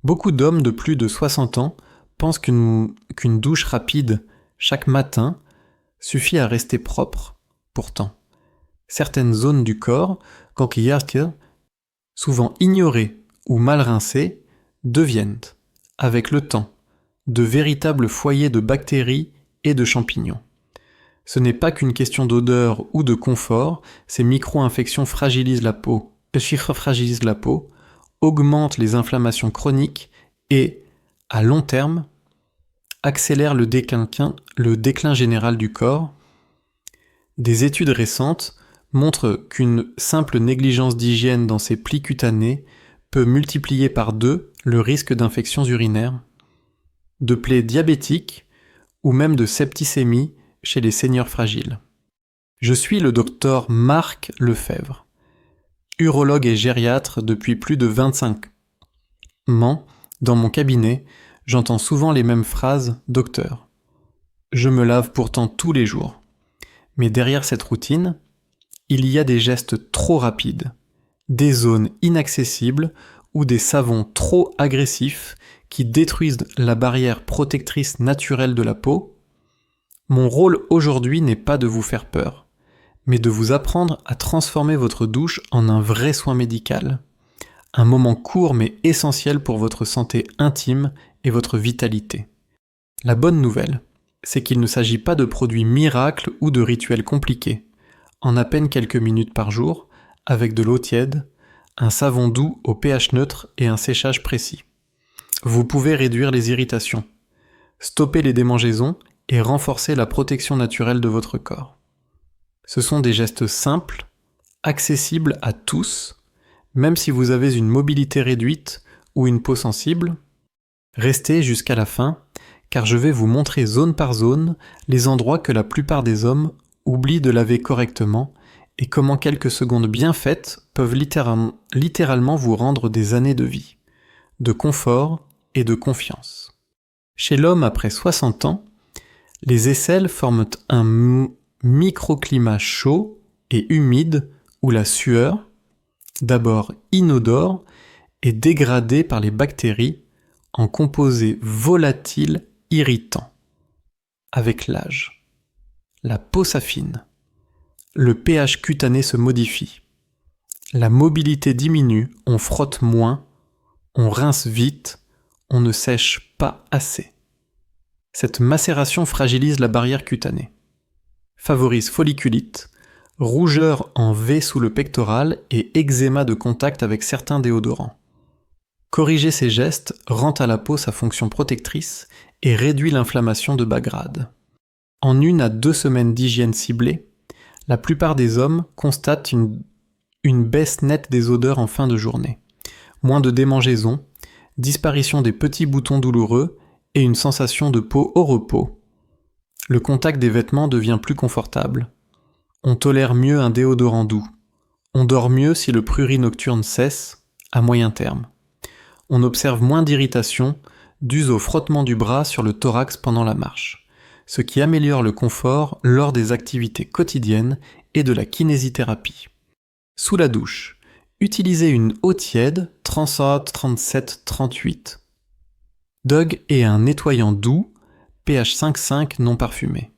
Beaucoup d'hommes de plus de 60 ans pensent qu'une douche rapide chaque matin suffit à rester propre. Pourtant, certaines zones du corps, coquillards, souvent ignorées ou mal rincées, deviennent, avec le temps, de véritables foyers de bactéries et de champignons. Ce n'est pas qu'une question d'odeur ou de confort, ces micro-infections fragilisent la peau, augmentent les inflammations chroniques et, à long terme, accélèrent le déclin général du corps. Des études récentes montrent qu'une simple négligence d'hygiène dans ces plis cutanés peut multiplier par 2 le risque d'infections urinaires, de plaies diabétiques ou même de septicémie chez les seniors fragiles. Je suis le docteur Marc Lefebvre, urologue et gériatre depuis plus de 25 ans. Dans mon cabinet, j'entends souvent les mêmes phrases « Docteur, je me lave pourtant tous les jours ». Mais derrière cette routine, il y a des gestes trop rapides, des zones inaccessibles ou des savons trop agressifs qui détruisent la barrière protectrice naturelle de la peau. Mon rôle aujourd'hui n'est pas de vous faire peur, mais de vous apprendre à transformer votre douche en un vrai soin médical. Un moment court mais essentiel pour votre santé intime et votre vitalité. La bonne nouvelle, c'est qu'il ne s'agit pas de produits miracles ou de rituels compliqués. En à peine quelques minutes par jour, avec de l'eau tiède, un savon doux au pH neutre et un séchage précis. Vous pouvez réduire les irritations, stopper les démangeaisons et renforcer la protection naturelle de votre corps. Ce sont des gestes simples, accessibles à tous, même si vous avez une mobilité réduite ou une peau sensible. Restez jusqu'à la fin, car je vais vous montrer zone par zone les endroits que la plupart des hommes oublient de laver correctement et comment quelques secondes bien faites peuvent littéralement vous rendre des années de vie, de confort et de confiance. Chez l'homme après 60 ans, les aisselles forment un microclimat chaud et humide où la sueur, d'abord inodore, est dégradée par les bactéries en composés volatiles irritants. Avec l'âge, la peau s'affine, le pH cutané se modifie, la mobilité diminue, on frotte moins, on rince vite, on ne sèche pas assez. Cette macération fragilise la barrière cutanée, favorise folliculite, rougeur en V sous le pectoral et eczéma de contact avec certains déodorants. Corriger ces gestes rend à la peau sa fonction protectrice et réduit l'inflammation de bas grade. En 1 à 2 semaines d'hygiène ciblée, la plupart des hommes constatent une baisse nette des odeurs en fin de journée, moins de démangeaisons, disparition des petits boutons douloureux et une sensation de peau au repos. Le contact des vêtements devient plus confortable. On tolère mieux un déodorant doux. On dort mieux si le prurit nocturne cesse, à moyen terme. On observe moins d'irritation dues au frottement du bras sur le thorax pendant la marche, ce qui améliore le confort lors des activités quotidiennes et de la kinésithérapie. Sous la douche, utilisez une eau tiède 37-38. Dogue et un nettoyant doux, pH 5,5 non parfumé.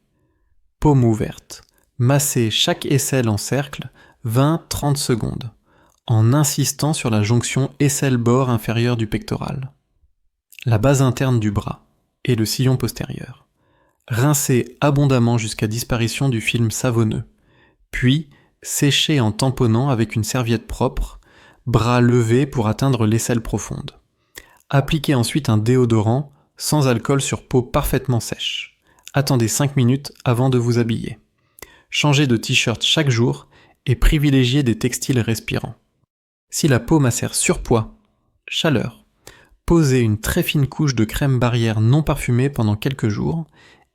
Paume ouverte. Massez chaque aisselle en cercle 20-30 secondes, en insistant sur la jonction aisselle-bord inférieure du pectoral, la base interne du bras et le sillon postérieur. Rincez abondamment jusqu'à disparition du film savonneux, puis séchez en tamponnant avec une serviette propre, bras levés pour atteindre l'aisselle profonde. Appliquez ensuite un déodorant sans alcool sur peau parfaitement sèche. Attendez 5 minutes avant de vous habiller. Changez de t-shirt chaque jour et privilégiez des textiles respirants. Si la peau macère surpoids, chaleur, posez une très fine couche de crème barrière non parfumée pendant quelques jours.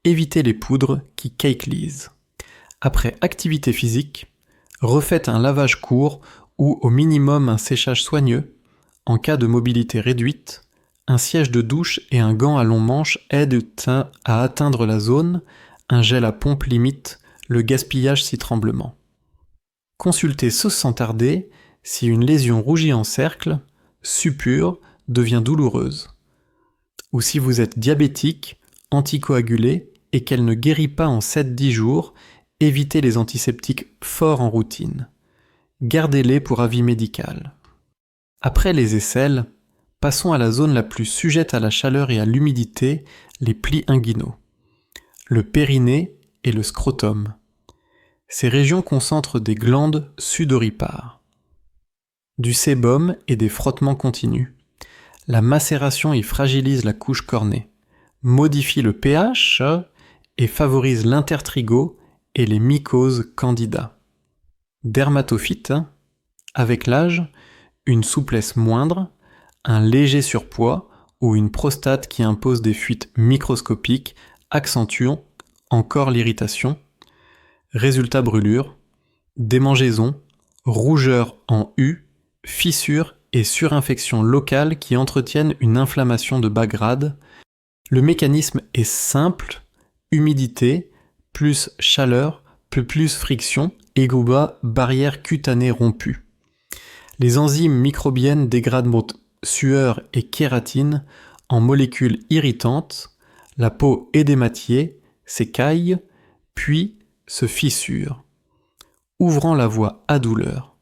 Évitez les poudres qui cakelisent. Après activité physique, refaites un lavage court ou au minimum un séchage soigneux. En cas de mobilité réduite, un siège de douche et un gant à long manche aident à atteindre la zone, un gel à pompe limite le gaspillage si tremblement. Consultez sans tarder si une lésion rougie en cercle, suppure, devient douloureuse. Ou si vous êtes diabétique, anticoagulé et qu'elle ne guérit pas en 7-10 jours, évitez les antiseptiques forts en routine. Gardez-les pour avis médical. Après les aisselles, passons à la zone la plus sujette à la chaleur et à l'humidité, les plis inguinaux. Le périnée et le scrotum. Ces régions concentrent des glandes sudoripares, du sébum et des frottements continus. La macération y fragilise la couche cornée, modifie le pH et favorise l'intertrigo et les mycoses candida. Dermatophyte, avec l'âge, une souplesse moindre, un léger surpoids ou une prostate qui impose des fuites microscopiques accentuant encore l'irritation. Résultat brûlure, démangeaisons, rougeur en U, fissures et surinfections locales qui entretiennent une inflammation de bas grade. Le mécanisme est simple, humidité, plus chaleur, plus friction, égale barrière cutanée rompue. Les enzymes microbiennes dégradent sueur et kératine en molécules irritantes, la peau édématillée s'écaille, puis se fissure, ouvrant la voie à douleur.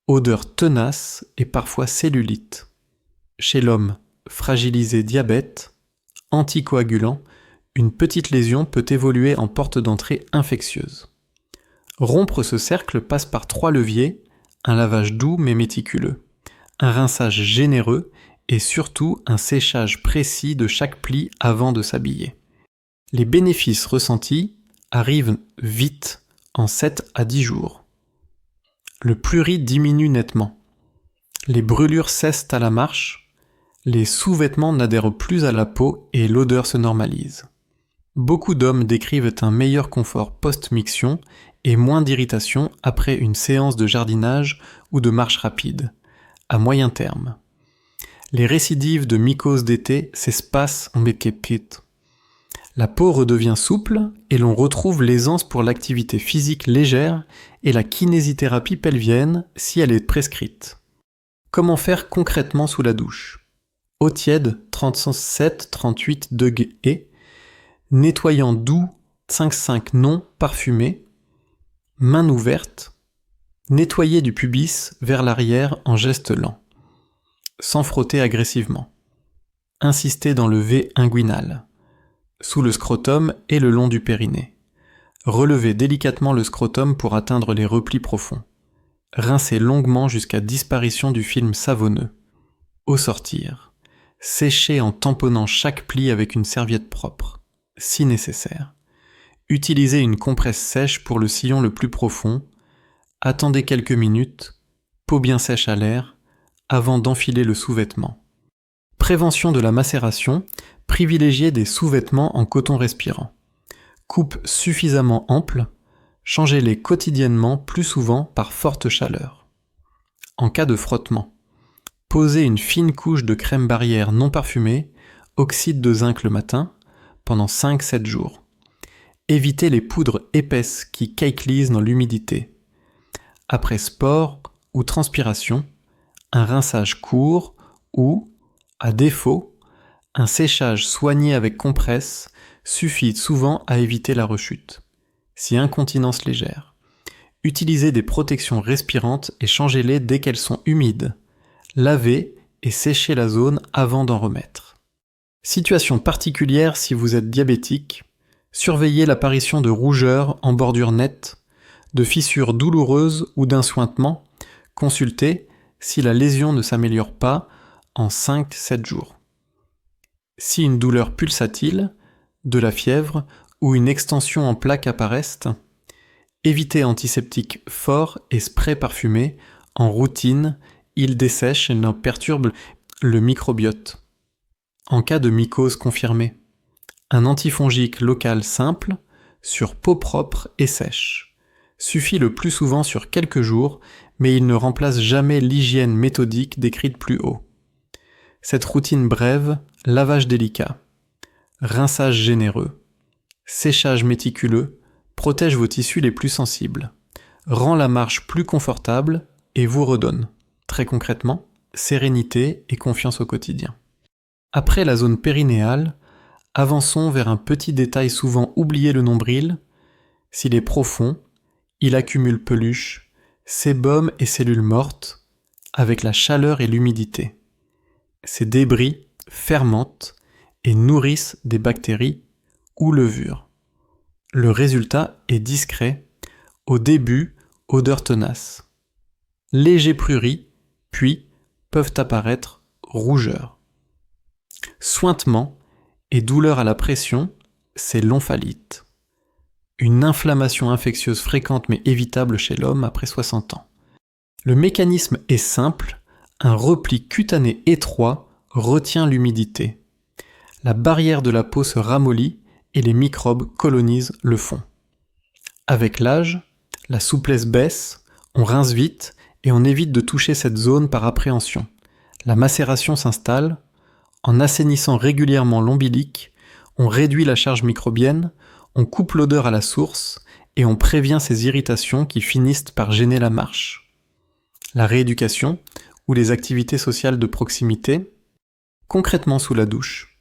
Odeur tenace et parfois cellulite. Chez l'homme, fragilisé diabète, anticoagulant, une petite lésion peut évoluer en porte d'entrée infectieuse. Rompre ce cercle passe par 3 leviers, un lavage doux mais méticuleux, un rinçage généreux et surtout un séchage précis de chaque pli avant de s'habiller. Les bénéfices ressentis arrivent vite, en 7 à 10 jours. Le prurit diminue nettement. Les brûlures cessent à la marche, les sous-vêtements n'adhèrent plus à la peau et l'odeur se normalise. Beaucoup d'hommes décrivent un meilleur confort post-miction et moins d'irritation après une séance de jardinage ou de marche rapide, à moyen terme. Les récidives de mycose d'été s'espacent en méképite. La peau redevient souple et l'on retrouve l'aisance pour l'activité physique légère et la kinésithérapie pelvienne si elle est prescrite. Comment faire concrètement sous la douche ? Eau tiède 37-38 degrés, nettoyant doux 5-5 non parfumé, main ouverte, nettoyer du pubis vers l'arrière en geste lent, sans frotter agressivement. Insister dans le V inguinal, sous le scrotum et le long du périnée. Relevez délicatement le scrotum pour atteindre les replis profonds. Rincez longuement jusqu'à disparition du film savonneux. Au sortir, séchez en tamponnant chaque pli avec une serviette propre, si nécessaire. Utilisez une compresse sèche pour le sillon le plus profond. Attendez quelques minutes, peau bien sèche à l'air, avant d'enfiler le sous-vêtement. Prévention de la macération, privilégiez des sous-vêtements en coton respirant. Coupe suffisamment ample, changez-les quotidiennement plus souvent par forte chaleur. En cas de frottement, posez une fine couche de crème barrière non parfumée, oxyde de zinc le matin, pendant 5-7 jours. Évitez les poudres épaisses qui caillisent dans l'humidité. Après sport ou transpiration, un rinçage court ou, à défaut, un séchage soigné avec compresse suffit souvent à éviter la rechute. Si incontinence légère, utilisez des protections respirantes et changez-les dès qu'elles sont humides. Lavez et séchez la zone avant d'en remettre. Situation particulière si vous êtes diabétique, surveillez l'apparition de rougeurs en bordure nette, de fissures douloureuses ou d'un suintement. Consultez si la lésion ne s'améliore pas en 5-7 jours. Si une douleur pulsatile, de la fièvre ou une extension en plaques apparaissent, évitez antiseptiques forts et sprays parfumés. En routine, ils dessèchent et n'en perturbent le microbiote. En cas de mycose confirmée, un antifongique local simple, sur peau propre et sèche, suffit le plus souvent sur quelques jours, mais il ne remplace jamais l'hygiène méthodique décrite plus haut. Cette routine brève, lavage délicat, rinçage généreux, séchage méticuleux, protège vos tissus les plus sensibles, rend la marche plus confortable et vous redonne, très concrètement, sérénité et confiance au quotidien. Après la zone périnéale, avançons vers un petit détail souvent oublié, le nombril. S'il est profond, il accumule peluche, sébum et cellules mortes, avec la chaleur et l'humidité. Ces débris fermentent et nourrissent des bactéries ou levures. Le résultat est discret, au début, odeur tenace. Léger prurit, puis peuvent apparaître rougeurs. Suintement et douleur à la pression, c'est l'omphalite. Une inflammation infectieuse fréquente mais évitable chez l'homme après 60 ans. Le mécanisme est simple, un repli cutané étroit retient l'humidité. La barrière de la peau se ramollit et les microbes colonisent le fond. Avec l'âge, la souplesse baisse, on rince vite et on évite de toucher cette zone par appréhension. La macération s'installe. En assainissant régulièrement l'ombilic, on réduit la charge microbienne, on coupe l'odeur à la source et on prévient ces irritations qui finissent par gêner la marche. La rééducation ou les activités sociales de proximité, concrètement sous la douche.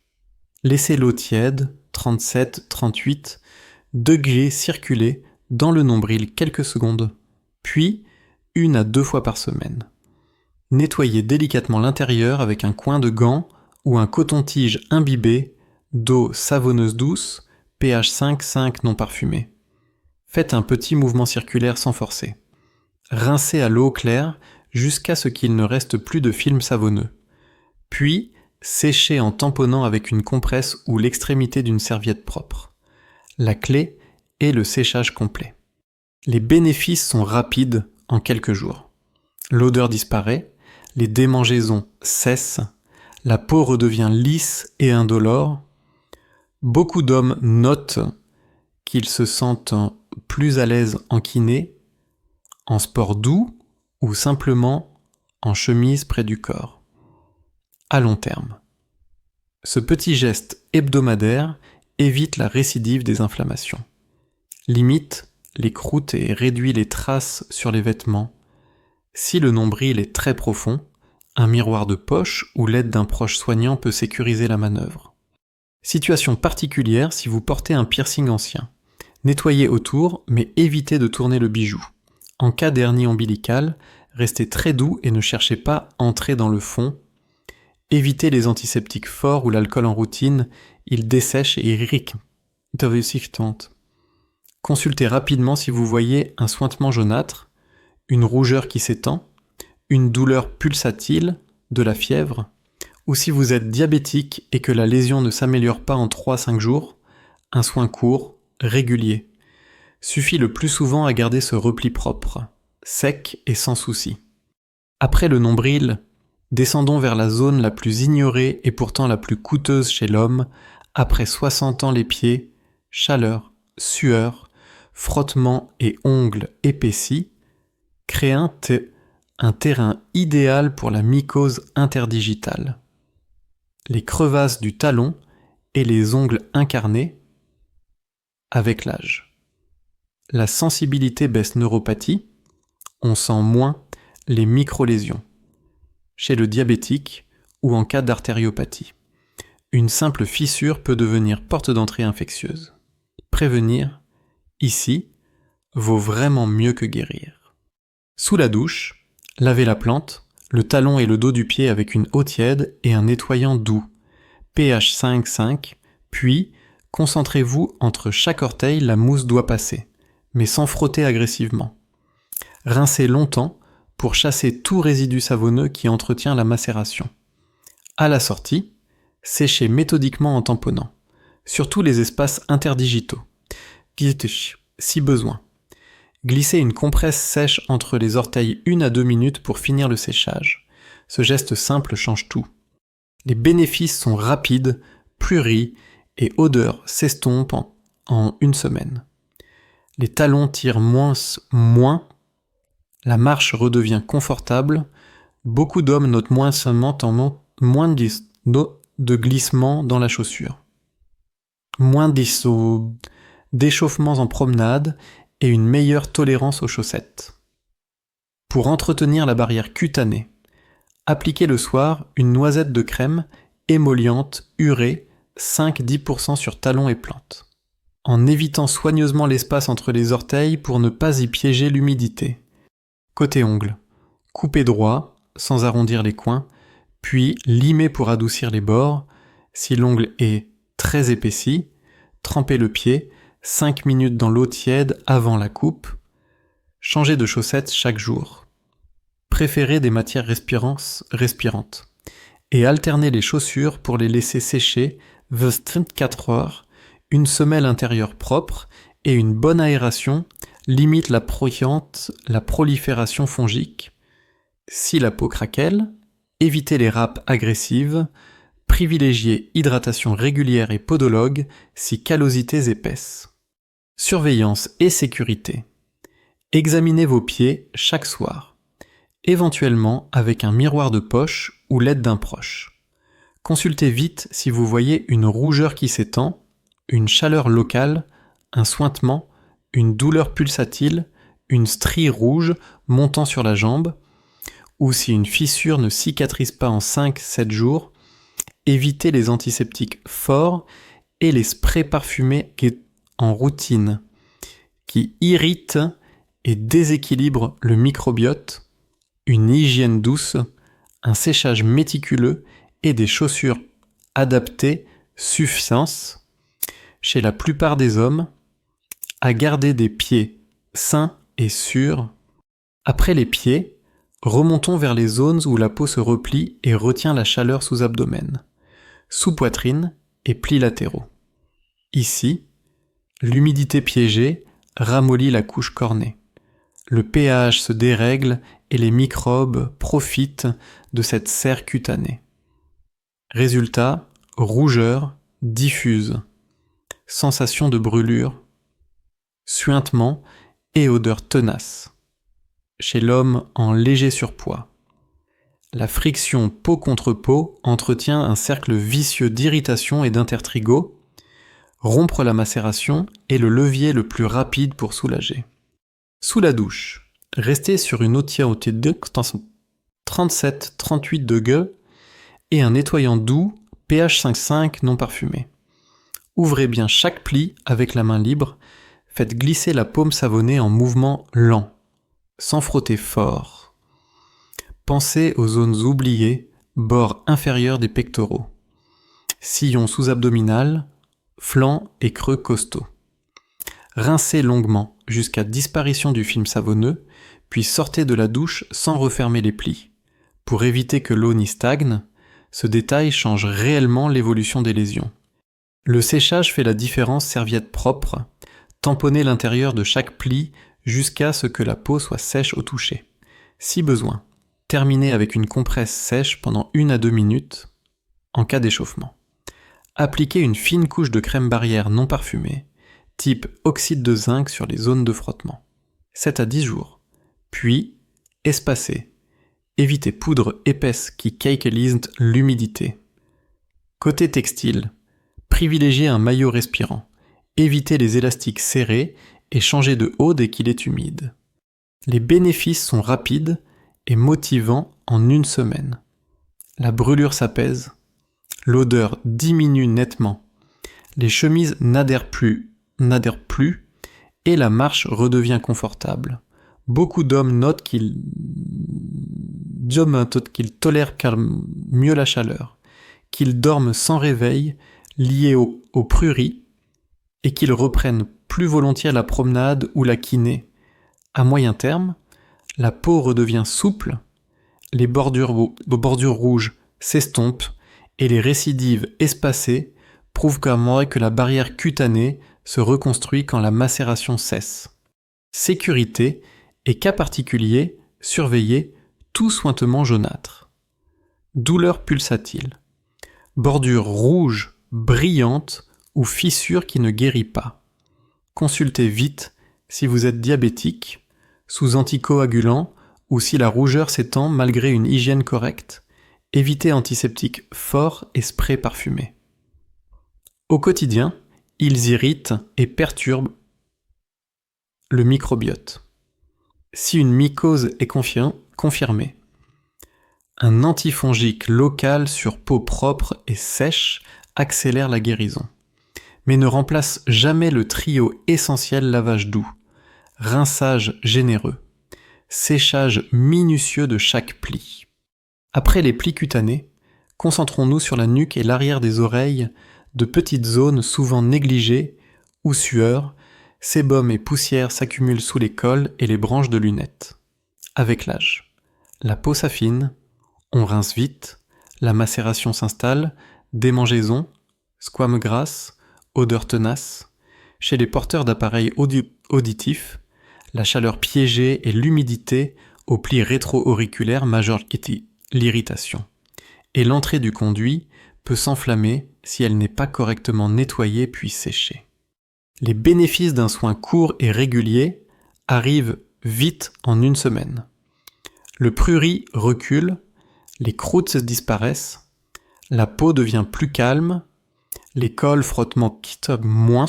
Laissez l'eau tiède, 37-38 degrés circuler dans le nombril quelques secondes, puis 1 à 2 fois par semaine. Nettoyez délicatement l'intérieur avec un coin de gant ou un coton-tige imbibé d'eau savonneuse douce, pH 5,5 non parfumé. Faites un petit mouvement circulaire sans forcer. Rincez à l'eau claire jusqu'à ce qu'il ne reste plus de film savonneux. Puis, séchez en tamponnant avec une compresse ou l'extrémité d'une serviette propre. La clé est le séchage complet. Les bénéfices sont rapides en quelques jours. L'odeur disparaît, les démangeaisons cessent, la peau redevient lisse et indolore. Beaucoup d'hommes notent qu'ils se sentent plus à l'aise en kiné, en sport doux ou simplement en chemise près du corps. À long terme. Ce petit geste hebdomadaire évite la récidive des inflammations. Limite les croûtes et réduit les traces sur les vêtements. Si le nombril est très profond, un miroir de poche ou l'aide d'un proche soignant peut sécuriser la manœuvre. Situation particulière si vous portez un piercing ancien. Nettoyez autour, mais évitez de tourner le bijou. En cas d'hernie ombilicale, restez très doux et ne cherchez pas à entrer dans le fond. Évitez les antiseptiques forts ou l'alcool en routine, ils dessèchent et irritent. Consultez rapidement si vous voyez un suintement jaunâtre, une rougeur qui s'étend, une douleur pulsatile, de la fièvre, ou si vous êtes diabétique et que la lésion ne s'améliore pas en 3-5 jours, un soin court, régulier. Suffit le plus souvent à garder ce repli propre, sec et sans souci. Après le nombril, descendons vers la zone la plus ignorée et pourtant la plus coûteuse chez l'homme, après 60 ans les pieds, chaleur, sueur, frottement et ongles épaissis, créent un terrain idéal pour la mycose interdigitale. Les crevasses du talon et les ongles incarnés avec l'âge. La sensibilité baisse neuropathie, on sent moins les micro-lésions. Chez le diabétique ou en cas d'artériopathie. Une simple fissure peut devenir porte d'entrée infectieuse. Prévenir, ici, vaut vraiment mieux que guérir. Sous la douche, lavez la plante, le talon et le dos du pied avec une eau tiède et un nettoyant doux, pH 5,5, puis concentrez-vous entre chaque orteil, la mousse doit passer, mais sans frotter agressivement. Rincez longtemps pour chasser tout résidu savonneux qui entretient la macération. À la sortie, séchez méthodiquement en tamponnant, surtout les espaces interdigitaux, si besoin. Glissez une compresse sèche entre les orteils 1 à 2 minutes pour finir le séchage. Ce geste simple change tout. Les bénéfices sont rapides, pruris et odeur s'estompe en 1 semaine. Les talons tirent moins, la marche redevient confortable, beaucoup d'hommes notent moins de glissements dans la chaussure, moins d'échauffements en promenade et une meilleure tolérance aux chaussettes. Pour entretenir la barrière cutanée, Appliquez le soir une noisette de crème émolliente, urée, 5-10% sur talons et plantes. En évitant soigneusement l'espace entre les orteils pour ne pas y piéger l'humidité. Côté ongles, coupez droit, sans arrondir les coins, puis limez pour adoucir les bords. Si l'ongle est très épaissi, trempez le pied 5 minutes dans l'eau tiède avant la coupe. Changez de chaussettes chaque jour. Préférez des matières respirantes. Et alternez les chaussures pour les laisser sécher 24 heures. Une semelle intérieure propre et une bonne aération limite la prolifération fongique. Si la peau craquelle, évitez les râpes agressives. Privilégiez hydratation régulière et podologue si callosités épaisses. Surveillance et sécurité. Examinez vos pieds chaque soir, éventuellement avec un miroir de poche ou l'aide d'un proche. Consultez vite si vous voyez une rougeur qui s'étend, une chaleur locale, un suintement, une douleur pulsatile, une strie rouge montant sur la jambe, ou si une fissure ne cicatrise pas en 5-7 jours. Évitez les antiseptiques forts et les sprays parfumés en routine qui irritent et déséquilibrent le microbiote, une hygiène douce, un séchage méticuleux et des chaussures adaptées suffisent, chez la plupart des hommes, à garder des pieds sains et sûrs. Après les pieds, remontons vers les zones où la peau se replie et retient la chaleur sous abdomen, sous poitrine et plis latéraux. Ici, l'humidité piégée ramollit la couche cornée. Le pH se dérègle et les microbes profitent de cette serre cutanée. Résultat, rougeur diffuse, sensation de brûlure, suintement et odeur tenace. Chez l'homme en léger surpoids. La friction peau contre peau entretient un cercle vicieux d'irritation et d'intertrigo. Rompre la macération est le levier le plus rapide pour soulager. Sous la douche, restez sur une eau tiède de 37-38 degrés et un nettoyant doux pH 5,5 non parfumé. Ouvrez bien chaque pli avec la main libre, faites glisser la paume savonnée en mouvement lent, sans frotter fort. Pensez aux zones oubliées, bord inférieur des pectoraux, sillon sous-abdominal, flanc et creux costaux. Rincez longuement jusqu'à disparition du film savonneux, puis sortez de la douche sans refermer les plis. Pour éviter que l'eau n'y stagne, ce détail change réellement l'évolution des lésions. Le séchage fait la différence serviette propre, tamponnez l'intérieur de chaque pli jusqu'à ce que la peau soit sèche au toucher. Si besoin, terminez avec une compresse sèche pendant 1 à 2 minutes en cas d'échauffement. Appliquez une fine couche de crème barrière non parfumée, type oxyde de zinc sur les zones de frottement. 7 à 10 jours. Puis, espacez. Évitez poudre épaisse qui cakelise l'humidité. Côté textile, privilégiez un maillot respirant. Évitez les élastiques serrés et changez de haut dès qu'il est humide. Les bénéfices sont rapides et motivants en 1 semaine. La brûlure s'apaise, l'odeur diminue nettement, les chemises n'adhèrent plus et la marche redevient confortable. Beaucoup d'hommes notent qu'ils tolèrent mieux la chaleur, qu'ils dorment sans réveil lié aux pruries et qu'ils reprennent plus volontiers la promenade ou la kiné. À moyen terme, la peau redevient souple, les bordures rouges s'estompent et les récidives espacées prouvent que la barrière cutanée se reconstruit quand la macération cesse. Sécurité et cas particulier, surveillez tout sointement jaunâtre. Douleur pulsatile. Bordure rouge, brillante ou fissure qui ne guérit pas. Consultez vite si vous êtes diabétique, sous anticoagulant ou si la rougeur s'étend malgré une hygiène correcte. Évitez antiseptiques forts et sprays parfumés. Au quotidien, ils irritent et perturbent le microbiote. Si une mycose est confirmée, Un antifongique local sur peau propre et sèche accélère la guérison, mais ne remplace jamais le trio essentiel lavage doux, rinçage généreux, séchage minutieux de chaque pli. Après les plis cutanés, concentrons-nous sur la nuque et l'arrière des oreilles, de petites zones souvent négligées ou sueur, sébum et poussière s'accumulent sous les cols et les branches de lunettes. Avec l'âge, la peau s'affine, on rince vite, la macération s'installe, démangeaison, squame grasse, odeur tenace. Chez les porteurs d'appareils auditifs, la chaleur piégée et l'humidité aux plis rétro-auriculaires majorent l'irritation. Et l'entrée du conduit peut s'enflammer si elle n'est pas correctement nettoyée puis séchée. Les bénéfices d'un soin court et régulier arrivent vite en une semaine. Le prurit recule, les croûtes disparaissent, la peau devient plus calme, les cols frottements quittent moins,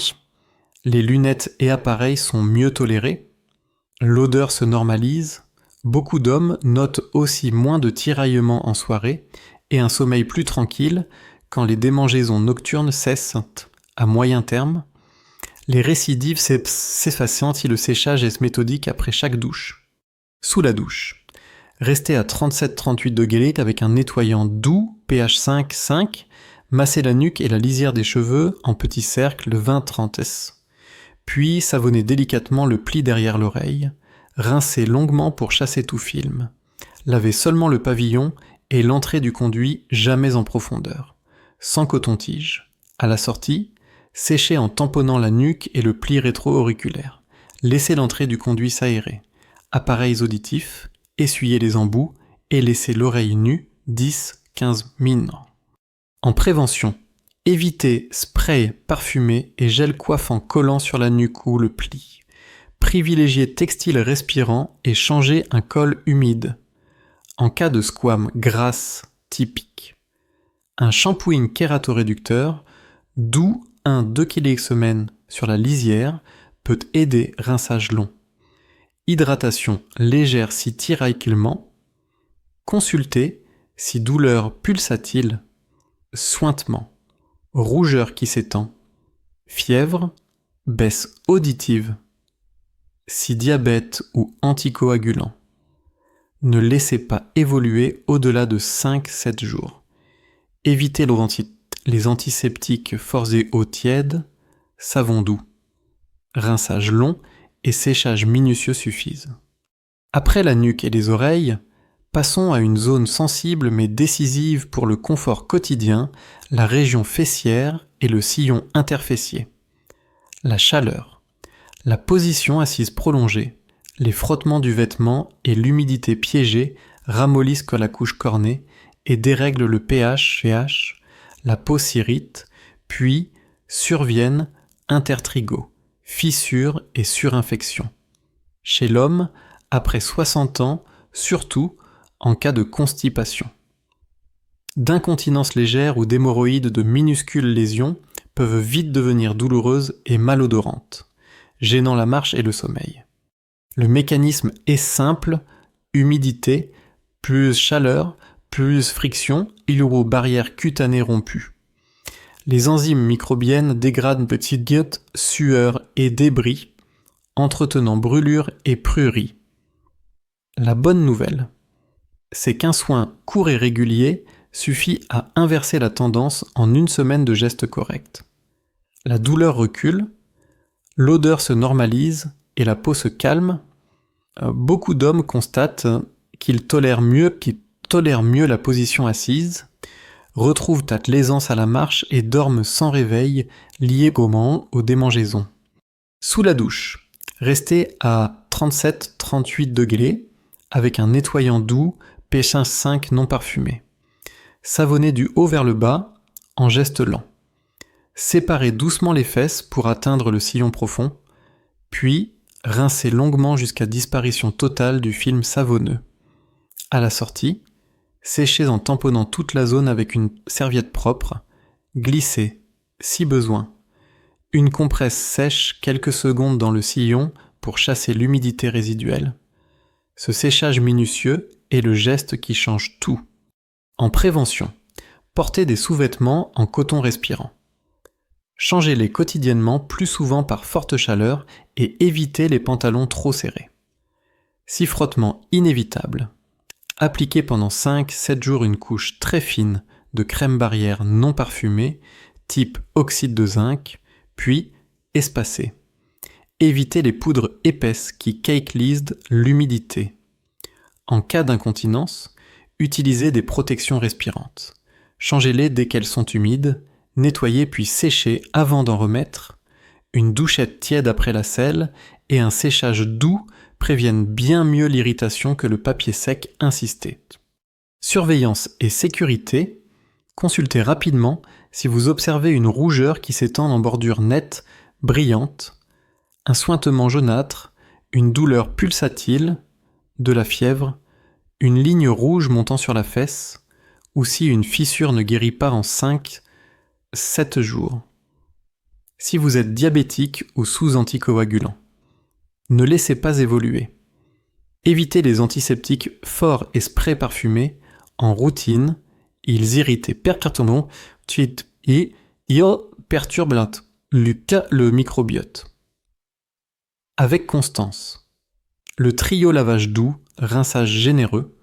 les lunettes et appareils sont mieux tolérés, l'odeur se normalise, beaucoup d'hommes notent aussi moins de tiraillements en soirée et un sommeil plus tranquille quand les démangeaisons nocturnes cessent à moyen terme, les récidives s'effacent si le séchage est méthodique après chaque douche. Sous la douche, restez à 37-38 degrés avec un nettoyant doux, pH 5, massez la nuque et la lisière des cheveux en petits cercles 20-30 s. Puis savonnez délicatement le pli derrière l'oreille, rincez longuement pour chasser tout film. Lavez seulement le pavillon et l'entrée du conduit jamais en profondeur. Sans coton-tige. À la sortie, séchez en tamponnant la nuque et le pli rétro-auriculaire. Laissez l'entrée du conduit s'aérer. Appareils auditifs, essuyez les embouts et laissez l'oreille nue 10-15 minutes. En prévention, évitez spray parfumé et gel coiffant collant sur la nuque ou le pli. Privilégiez textile respirant et changez un col humide. En cas de squame grasse typique, un shampooing kératoréducteur doux 1-2 kg semaine sur la lisière peut aider rinçage long. Hydratation légère si tiraillement. Consultez si douleur pulsatile, suintement, rougeur qui s'étend, fièvre, baisse auditive, si diabète ou anticoagulant. Ne laissez pas évoluer au-delà de 5-7 jours. Évitez les antiseptiques forts et eau tiède, savon doux. Rinçage long et séchage minutieux suffisent. Après la nuque et les oreilles, passons à une zone sensible mais décisive pour le confort quotidien, la région fessière et le sillon interfessier. La chaleur, la position assise prolongée, les frottements du vêtement et l'humidité piégée ramollissent la couche cornée et dérèglent le pH, la peau s'irrite, puis surviennent intertrigos, fissures et surinfections. Chez l'homme, après 60 ans, surtout en cas de constipation. D'incontinence légère ou d'hémorroïdes de minuscules lésions peuvent vite devenir douloureuses et malodorantes, gênant la marche et le sommeil. Le mécanisme est simple, humidité, plus chaleur, plus friction, il y aura barrière cutanée rompue. Les enzymes microbiennes dégradent petites gouttes, sueur et débris, entretenant brûlures et prurit. La bonne nouvelle, c'est qu'un soin court et régulier suffit à inverser la tendance en une semaine de gestes corrects. La douleur recule, l'odeur se normalise et la peau se calme. Beaucoup d'hommes constatent qu'ils tolèrent mieux la position assise, retrouvent l'aisance à la marche et dorment sans réveil lié aux démangeaisons. Sous la douche, restez à 37-38 degrés avec un nettoyant doux, pH 5 non parfumé. Savonnez du haut vers le bas en geste lent. Séparez doucement les fesses pour atteindre le sillon profond, puis rincez longuement jusqu'à disparition totale du film savonneux. À la sortie, séchez en tamponnant toute la zone avec une serviette propre, glissez, si besoin. Une compresse sèche quelques secondes dans le sillon pour chasser l'humidité résiduelle. Ce séchage minutieux est le geste qui change tout. En prévention, portez des sous-vêtements en coton respirant. Changez-les quotidiennement plus souvent par forte chaleur et évitez les pantalons trop serrés. Si frottement inévitable, appliquez pendant 5-7 jours une couche très fine de crème barrière non parfumée, type oxyde de zinc, puis espacez. Évitez les poudres épaisses qui cake-lisent l'humidité. En cas d'incontinence, utilisez des protections respirantes. Changez-les dès qu'elles sont humides, nettoyez puis séchez avant d'en remettre. Une douchette tiède après la selle et un séchage doux préviennent bien mieux l'irritation que le papier sec insisté. Surveillance et sécurité, consultez rapidement si vous observez une rougeur qui s'étend en bordure nette, brillante, un suintement jaunâtre, une douleur pulsatile, de la fièvre, une ligne rouge montant sur la fesse, ou si une fissure ne guérit pas en 5-7 jours. Si vous êtes diabétique ou sous anticoagulant, ne laissez pas évoluer. Évitez les antiseptiques forts et sprays parfumés en routine, ils irritent et perturbent le microbiote. Avec constance, le trio lavage doux, rinçage généreux,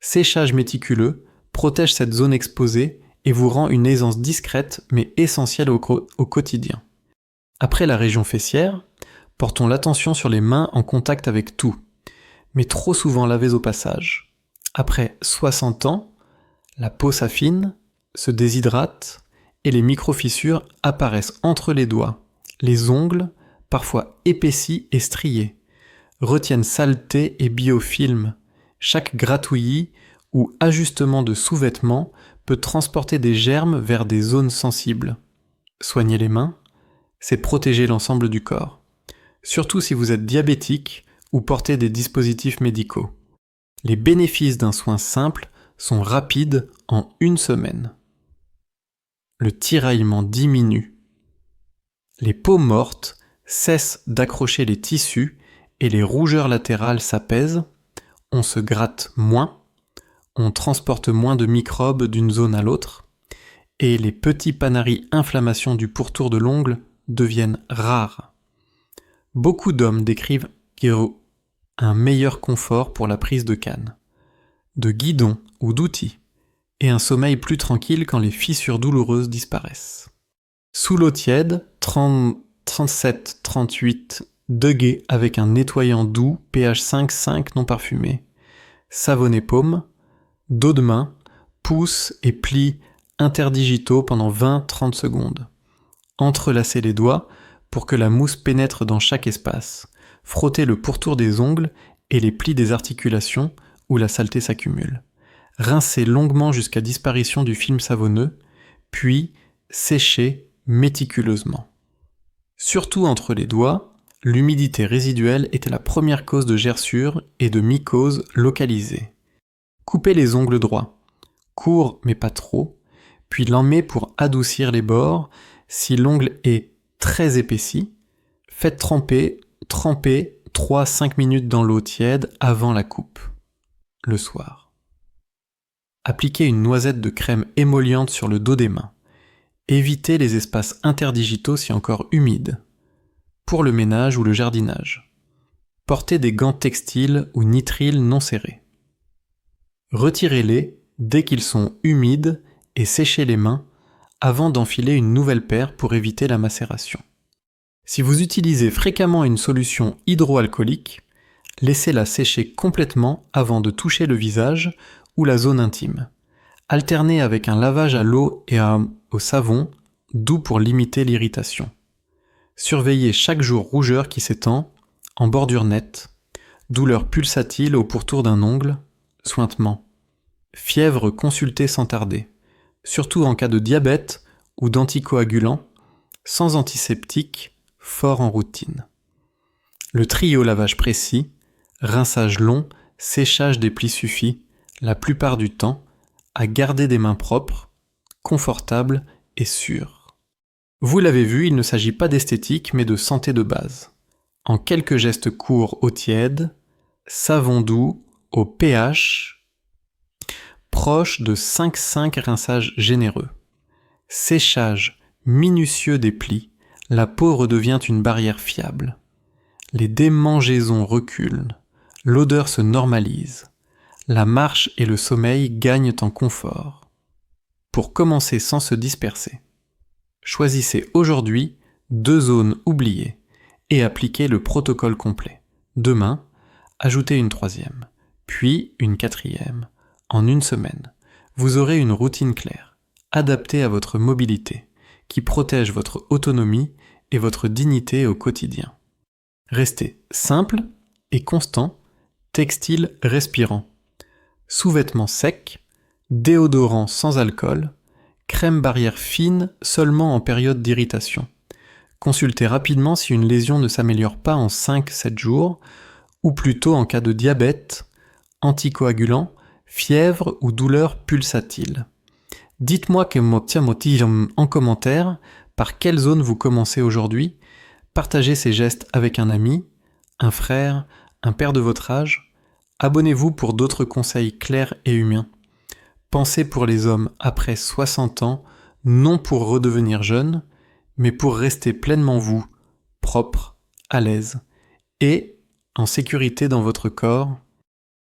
séchage méticuleux protège cette zone exposée et vous rend une aisance discrète mais essentielle au quotidien. Après la région fessière, portons l'attention sur les mains en contact avec tout, mais trop souvent lavées au passage. Après 60 ans, la peau s'affine, se déshydrate et les micro-fissures apparaissent entre les doigts. Les ongles, parfois épaissis et striés, retiennent saleté et biofilm. Chaque gratouillis ou ajustement de sous-vêtements peut transporter des germes vers des zones sensibles. Soigner les mains, c'est protéger l'ensemble du corps. Surtout si vous êtes diabétique ou portez des dispositifs médicaux. Les bénéfices d'un soin simple sont rapides en 1 semaine. Le tiraillement diminue. Les peaux mortes cessent d'accrocher les tissus et les rougeurs latérales s'apaisent, on se gratte moins, on transporte moins de microbes d'une zone à l'autre, et les petits panaris inflammations du pourtour de l'ongle deviennent rares. Beaucoup d'hommes décrivent un meilleur confort pour la prise de canne, de guidon ou d'outils, et un sommeil plus tranquille quand les fissures douloureuses disparaissent. Sous l'eau tiède, 37-38 degrés avec un nettoyant doux, pH 5,5 non parfumé. Savonnez paume, dos de main, pouces et plis interdigitaux pendant 20-30 secondes. Entrelacez les doigts pour que la mousse pénètre dans chaque espace. Frottez le pourtour des ongles et les plis des articulations où la saleté s'accumule. Rincez longuement jusqu'à disparition du film savonneux, puis séchez méticuleusement. Surtout entre les doigts, l'humidité résiduelle était la première cause de gerçures et de mycoses localisées. Coupez les ongles droits, courts mais pas trop, puis lamez pour adoucir les bords. Si l'ongle est très épaissi, faites tremper 3-5 minutes dans l'eau tiède avant la coupe, le soir. Appliquez une noisette de crème émolliente sur le dos des mains. Évitez les espaces interdigitaux si encore humides. Pour le ménage ou le jardinage. Portez des gants textiles ou nitriles non serrés. Retirez-les dès qu'ils sont humides et séchez les mains avant d'enfiler une nouvelle paire pour éviter la macération. Si vous utilisez fréquemment une solution hydroalcoolique, laissez-la sécher complètement avant de toucher le visage ou la zone intime. Alternez avec un lavage à l'eau et au savon, doux pour limiter l'irritation. Surveillez chaque jour rougeur qui s'étend, en bordure nette, douleur pulsatile au pourtour d'un ongle, suintement. Fièvre consultée sans tarder, surtout en cas de diabète ou d'anticoagulant, sans antiseptique, fort en routine. Le trio lavage précis, rinçage long, séchage des plis suffit, la plupart du temps, à garder des mains propres, confortables et sûres. Vous l'avez vu, il ne s'agit pas d'esthétique mais de santé de base. En quelques gestes courts eau tiède, savon doux, au pH, proche de 5 rinçages généreux. Séchage minutieux des plis, la peau redevient une barrière fiable. Les démangeaisons reculent, l'odeur se normalise, la marche et le sommeil gagnent en confort. Pour commencer sans se disperser, choisissez aujourd'hui 2 zones oubliées et appliquez le protocole complet. Demain, ajoutez une 3e, puis une 4e. En une semaine, vous aurez une routine claire, adaptée à votre mobilité, qui protège votre autonomie et votre dignité au quotidien. Restez simple et constant, textile respirant, sous-vêtements secs, déodorant sans alcool, crème barrière fine seulement en période d'irritation. Consultez rapidement si une lésion ne s'améliore pas en 5-7 jours, ou plutôt en cas de diabète, anticoagulant, fièvre ou douleur pulsatile. Dites-moi en commentaire par quelle zone vous commencez aujourd'hui. Partagez ces gestes avec un ami, un frère, un père de votre âge. Abonnez-vous pour d'autres conseils clairs et humains. Pensez pour les hommes après 60 ans, non pour redevenir jeunes, mais pour rester pleinement vous, propre, à l'aise, et en sécurité dans votre corps